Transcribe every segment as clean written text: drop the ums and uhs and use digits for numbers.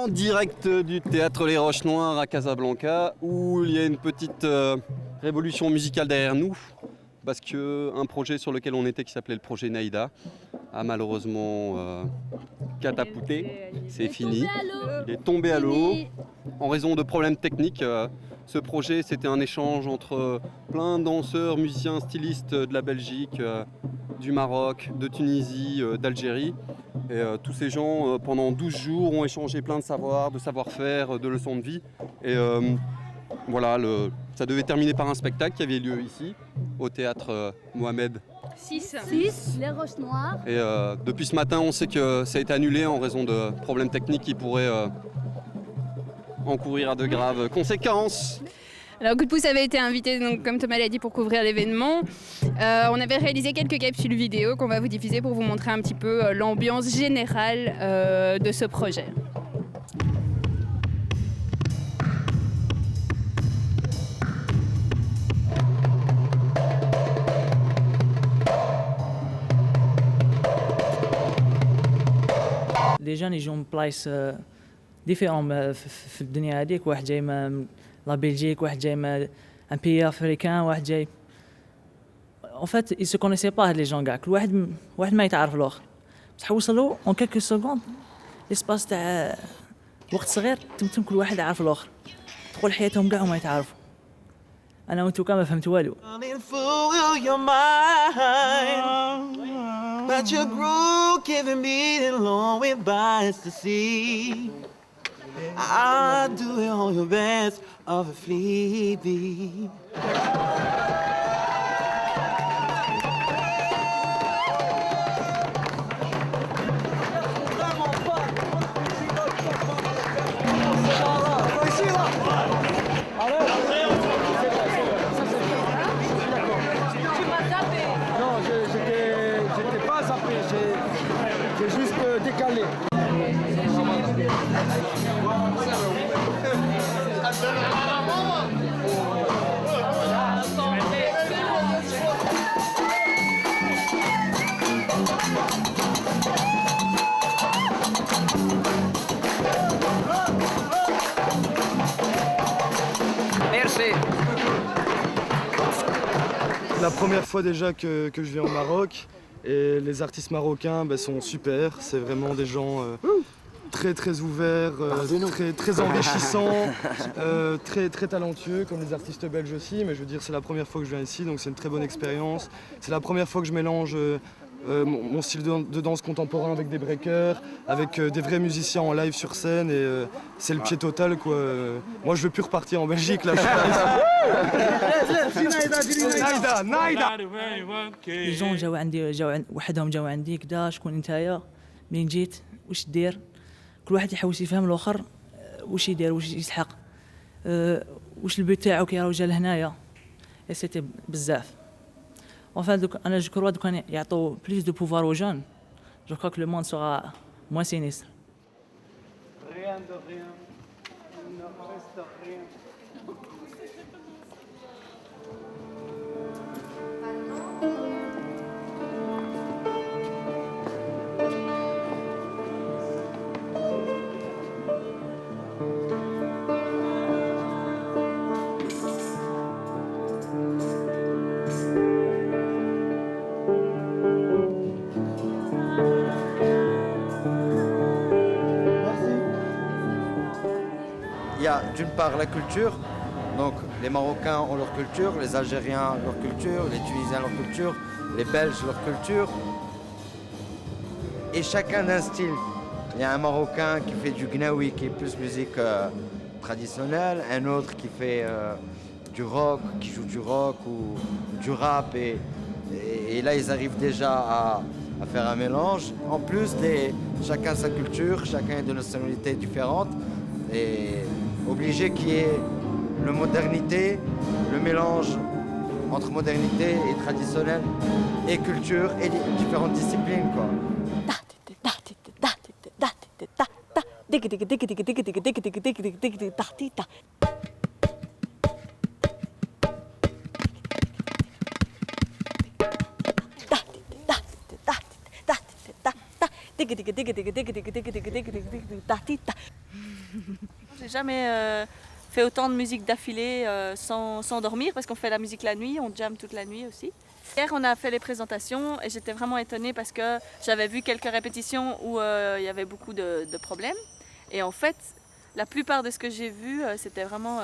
En direct du théâtre Les Roches Noires à Casablanca, où il y a une petite révolution musicale derrière nous, parce qu'un projet sur lequel on était, qui s'appelait le projet Naïda, a malheureusement catapulté. C'est fini. Il est tombé à l'eau en raison de problèmes techniques. Ce projet, c'était un échange entre plein de danseurs, musiciens, stylistes de la Belgique, du Maroc, de Tunisie, d'Algérie. Et tous ces gens, pendant 12 jours, ont échangé plein de savoirs, de savoir-faire, de leçons de vie. Et voilà, ça devait terminer par un spectacle qui avait lieu ici, au théâtre Mohamed 6, Les Roches Noires. Et depuis ce matin, on sait que ça a été annulé en raison de problèmes techniques qui pourraient encourir à de graves conséquences. Alors Coup de pouce avait été invité, donc, comme Thomas l'a dit, pour couvrir l'événement. On avait réalisé quelques capsules vidéo qu'on va vous diffuser pour vous montrer un petit peu l'ambiance générale de ce projet. Les jeunes يجوا من بلايص ديفيرون في الدنيا هذيك، واحد جاي من لا بلجيك، واحد جاي من ان بيي افريكان، واحد جاي en fait ils se connaissaient pas هاد لي جون كاع، كل واحد ما يتعرف الاخر، بصح وصلوا اون كيلكو سكوند ليسباس تاع وقت صغير تم كل واحد عارف الاخر، تقول حياتهم كاع وما يتعرفوا. انا وانتو كاع ما فهمت والو. But your groove giving me the lonely bites to see. I do it on your best of a flea bee. J'ai juste décalé. Merci. C'est la première fois déjà que je viens au Maroc. Et les artistes marocains sont super, c'est vraiment des gens très ouverts, très enrichissants, très talentueux, comme les artistes belges aussi. Mais je veux dire, c'est la première fois que je viens ici, donc c'est une très bonne expérience. C'est la première fois que je mélange mon style de danse contemporain avec des breakers, avec des vrais musiciens en live sur scène, et c'est le pied total, quoi. Moi je veux plus repartir en Belgique là. نايدا لي جون جاو عندي، وحدهم جاو عندي كدا، شكون نتايا، منين جيت، واش دير، كل واحد يحاول يفهم الاخر واش يدير، واش يسحق، واش البيت تاعو كي راه جا لهنايا. اي سيتي بزاف. Enfin, أنا جو كروا دوك يعطوا plus de pouvoir aux jeunes. Je crois que le monde sera moins sinistre. Rien de rien, il ne reste rien. Il y a d'une part la culture, donc les Marocains ont leur culture, les Algériens leur culture, les Tunisiens leur culture, les Belges leur culture, et chacun d'un style. Il y a un Marocain qui fait du gnawi, qui est plus musique traditionnelle, un autre qui fait du rock, qui joue du rock ou du rap, et là ils arrivent déjà à faire un mélange. En plus, chacun sa culture, chacun de nationalités différentes, et obligé qu'il y ait la modernité, le mélange entre modernité et traditionnel, et culture, et différentes disciplines, quoi. digga digga digga digga digga digga digga digga digga digga digga digga digga digga J'ai jamais fait autant de musique d'affilée sans dormir parce qu'on fait la musique la nuit, on jamme toute la nuit aussi. Hier on a fait les présentations et j'étais vraiment étonnée parce que j'avais vu quelques répétitions où il y avait beaucoup de problèmes. Et en fait, la plupart de ce que j'ai vu, c'était vraiment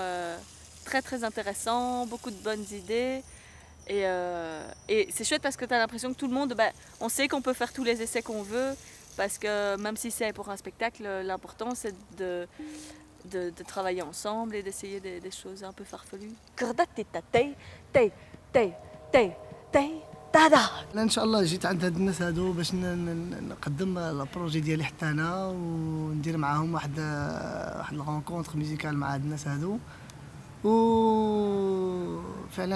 très très intéressant, beaucoup de bonnes idées. Et c'est chouette parce que tu as l'impression que tout le monde, on sait qu'on peut faire tous les essais qu'on veut, parce que même si c'est pour un spectacle, l'important c'est de travailler ensemble et d'essayer des choses un peu farfelues. انا ان شاء الله جيت عند هاد الناس هادو باش نقدم البروجي ديالي حتى انا وندير معاهم واحد الرونكونتر ميوزيكال مع هاد الناس هادو وفعلا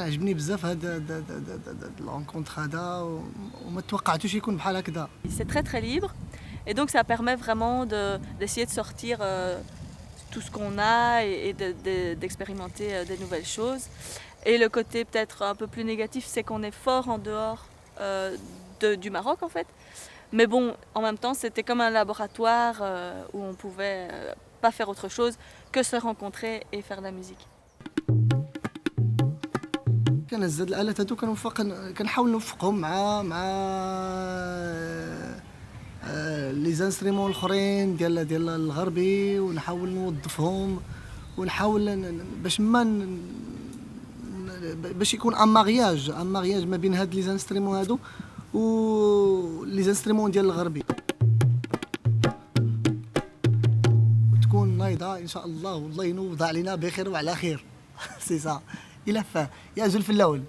عجبني بزاف هاد الرونكونتر هذا وما توقعتوش يكون بحال هكذا. C'est très très libre et donc ça permet vraiment d'essayer de sortir tout ce qu'on a et d'expérimenter des nouvelles choses. Et le côté peut-être un peu plus négatif, c'est qu'on est fort en dehors du Maroc en fait. Mais bon, en même temps, c'était comme un laboratoire où on pouvait pas faire autre chose que se rencontrer et faire de la musique. كنهز هاد الآلات هادو كنحاول نوفقهم مع لي زانستريمون الاخرين ديال الغربي ونحاول نوظفهم ونحاول باش يكون ان مارياج ما بين هاد لي زانستريمون هادو و لي زانستريمون ديال الغربي تكون نايضه ان شاء الله والله ينوض علينا بخير وعلى خير. سي سا الى فاه يا زلف الاول.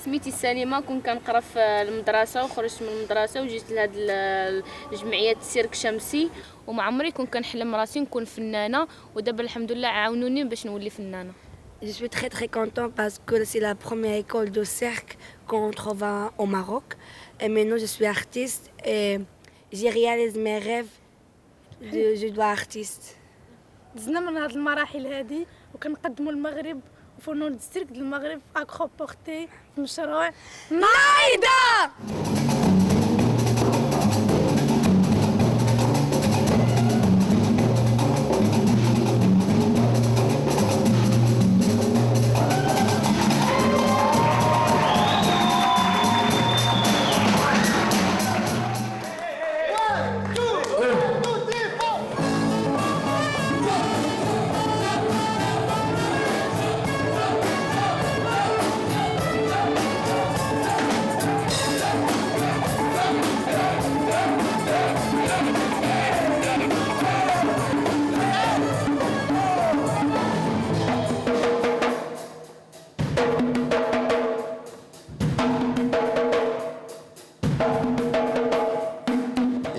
سميتي سليمه، كنت كنقرا في المدرسه وخرجت من المدرسه وجيت لهاد الجمعيه السيرك شمسي، وما عمري كنت كنحلم راسي نكون فنانه، ودابا الحمد لله عاونوني باش نولي فنانه. Je suis très très content parce que c'est la première école de cirque qu'on trouve au Maroc. Et maintenant je suis artiste et j'ai réalisé mes rêves de dois artiste. دزنا من هاد المراحل هادي وكنقدموا المغرب وفنون السيرك ديال المغرب اكخو بورتي في مشروع نايدا.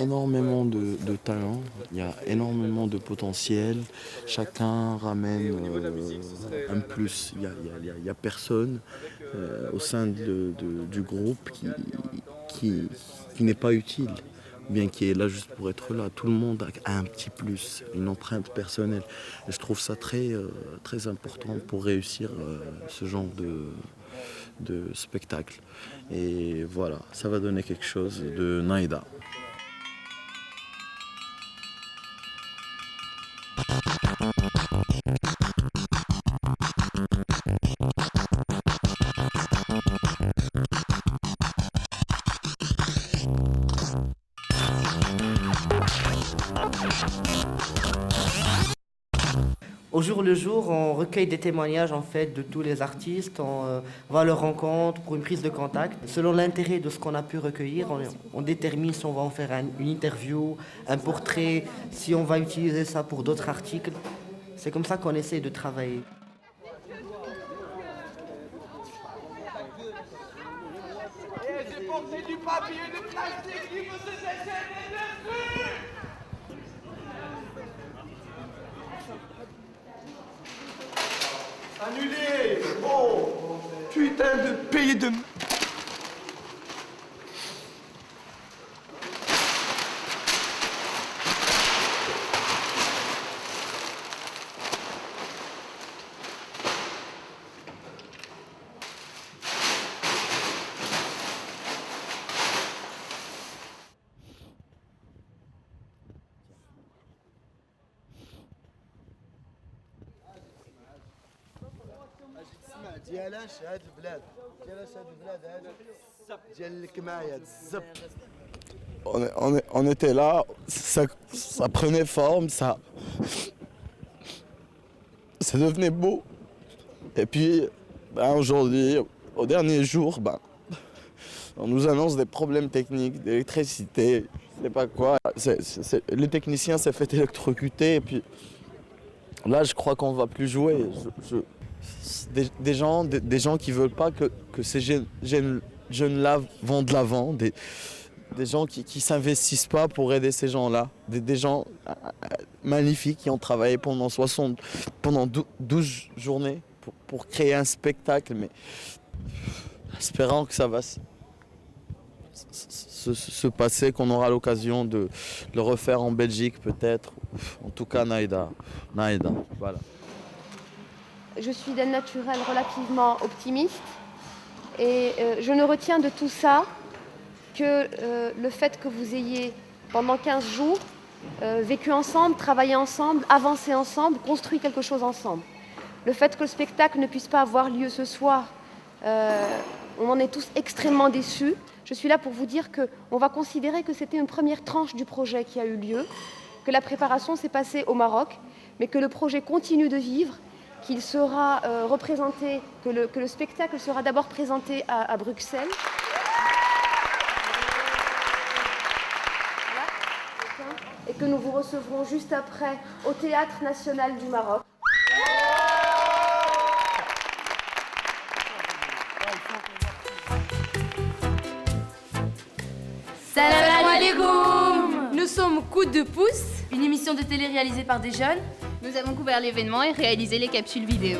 Énormément de talent, il y a énormément de potentiel, chacun ramène un plus, il y a personne au sein du groupe qui n'est pas utile, bien qui est là juste pour être là. Tout le monde a un petit plus, une empreinte personnelle. Et je trouve ça très, très important pour réussir ce genre de spectacle. Et voilà, ça va donner quelque chose de Naïda. au jour le jour, on recueille des témoignages en fait de tous les artistes, on va à leur rencontre pour une prise de contact. Selon l'intérêt de ce qu'on a pu recueillir, on détermine si on va en faire une interview, un portrait, si on va utiliser ça pour d'autres articles. C'est comme ça qu'on essaie de travailler. J'ai porté du papier de plastique qui me se déchaîner dessus. Annulé. Oh, putain de pays de... On était là, ça prenait forme, ça devenait beau. Et puis aujourd'hui, au dernier jour, on nous annonce des problèmes techniques, d'électricité, je sais pas quoi. Le technicien s'est fait électrocuter et puis là je crois qu'on va plus jouer. Des gens qui veulent pas que ces jeunes-là vont de l'avant, des gens qui s'investissent pas pour aider ces gens-là, des gens magnifiques qui ont travaillé pendant 12 journées pour créer un spectacle, mais espérant que ça va se passer, qu'on aura l'occasion de le refaire en Belgique peut-être. En tout cas, Naïda, voilà. Je suis d'un naturel relativement optimiste et je ne retiens de tout ça que le fait que vous ayez pendant 15 jours vécu ensemble, travaillé ensemble, avancé ensemble, construit quelque chose ensemble. Le fait que le spectacle ne puisse pas avoir lieu ce soir, on en est tous extrêmement déçus. Je suis là pour vous dire qu'on va considérer que c'était une première tranche du projet qui a eu lieu, que la préparation s'est passée au Maroc, mais que le projet continue de vivre, qu'il sera représenté, que le spectacle sera d'abord présenté à Bruxelles. Et que nous vous recevrons juste après au Théâtre National du Maroc. Salam alaikum. Nous sommes Coup de pouce, une émission de télé réalisée par des jeunes. Nous avons couvert l'événement et réalisé les capsules vidéo.